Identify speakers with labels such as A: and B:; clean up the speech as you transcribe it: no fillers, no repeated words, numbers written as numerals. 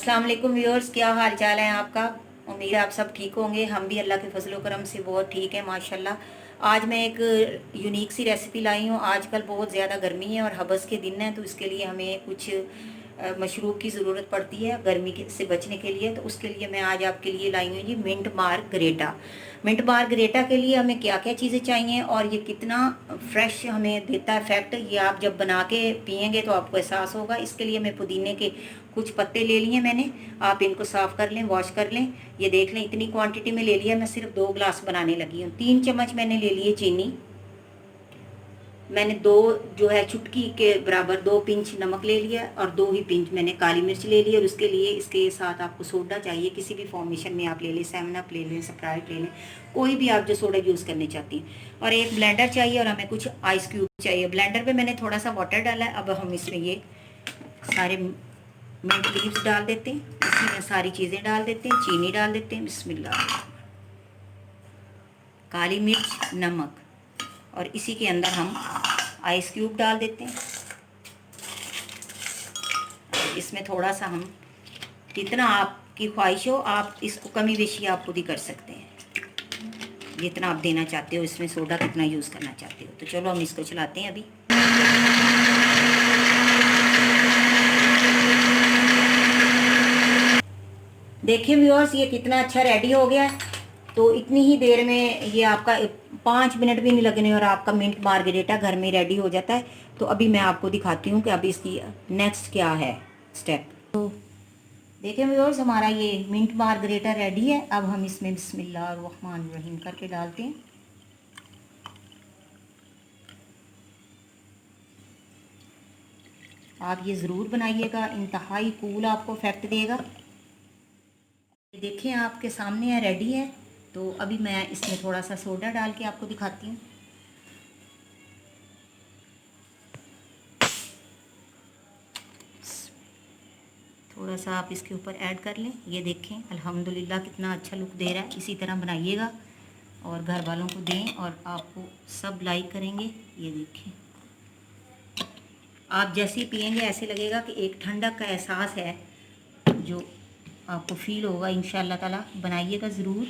A: अस्सलाम वालेकुम व्यूअर्स, क्या हाल चाल है आपका। उम्मीद है आप सब ठीक होंगे। हम भी अल्लाह के फजल करम से बहुत ठीक है माशाल्लाह। आज मैं एक यूनिक सी रेसिपी लाई हूँ। आजकल बहुत ज़्यादा गर्मी है और हबस के दिन हैं, तो इसके लिए हमें कुछ मशरूब की ज़रूरत पड़ती है गर्मी से बचने के लिए। तो उसके लिए मैं आज आपके लिए लाई हूँ जी मिंट मार्गरेटा। मिंट मार्गरेटा के लिए हमें क्या क्या चीज़ें चाहिए और ये कितना फ्रेश हमें देता है इफेक्ट, ये आप जब बना के पियेंगे तो आपको एहसास होगा। इसके लिए मैं पुदीने के कुछ पत्ते ले लिए मैंने। आप इनको साफ़ कर लें, वॉश कर लें। ये देख लें इतनी क्वांटिटी में ले लिया। मैं सिर्फ 2 गिलास बनाने लगी हूँ। 3 चम्मच मैंने ले लिए चीनी। मैंने 2 जो है चुटकी के बराबर 2 पिंच नमक ले लिया और 2 ही पिंच मैंने काली मिर्च ले ली। और उसके लिए इसके साथ आपको सोडा चाहिए, किसी भी फॉर्मेशन में आप ले लें, 7 अप ले लें, स्प्राइट ले लें, कोई भी आप जो सोडा यूज़ करने चाहती हैं। और एक ब्लेंडर चाहिए और हमें कुछ आइस क्यूब चाहिए। ब्लेंडर पे मैंने थोड़ा सा वाटर डाला है। अब हम इसमें ये सारे मिंट लीव्स डाल देते हैं, इसी में सारी चीज़ें डाल देते हैं, चीनी डाल देते हैं, बिस्मिल्लाह, काली मिर्च, नमक, और इसी के अंदर हम आइस क्यूब डाल देते हैं। इसमें थोड़ा सा हम, जितना आपकी ख्वाहिश हो आप इसको कमी बेशी आप खुद ही कर सकते हैं, जितना आप देना चाहते हो, इसमें सोडा कितना यूज़ करना चाहते हो। तो चलो हम इसको चलाते हैं अभी। देखिए व्यूअर्स, ये कितना अच्छा रेडी हो गया है। तो इतनी ही देर में ये आपका 5 मिनट भी नहीं लगने और आपका मिंट मार्गरेटा घर में रेडी हो जाता है। तो अभी मैं आपको दिखाती हूँ कि अभी इसकी नेक्स्ट क्या है स्टेप। तो देखिए व्यूअर्स, हमारा ये मिंट मार्गरेटा रेडी है। अब हम इसमें बिस्मिल्लाहिर्रहमानिर्रहीम करके डालते हैं। आप ये ज़रूर बनाइएगा, इंतहाई कूल आपको इफेक्ट देगा। ये देखें आपके सामने है, रेडी है। तो अभी मैं इसमें थोड़ा सा सोडा डाल के आपको दिखाती हूँ। थोड़ा सा आप इसके ऊपर ऐड कर लें। ये देखें अल्हम्दुलिल्लाह कितना अच्छा लुक दे रहा है। इसी तरह बनाइएगा और घर वालों को दें और आपको सब लाइक करेंगे। ये देखें, आप जैसे ही पियेंगे ऐसे लगेगा कि एक ठंडक का एहसास है जो आपको फील होगा। इंशाअल्लाह ताला बनाइएगा ज़रूर।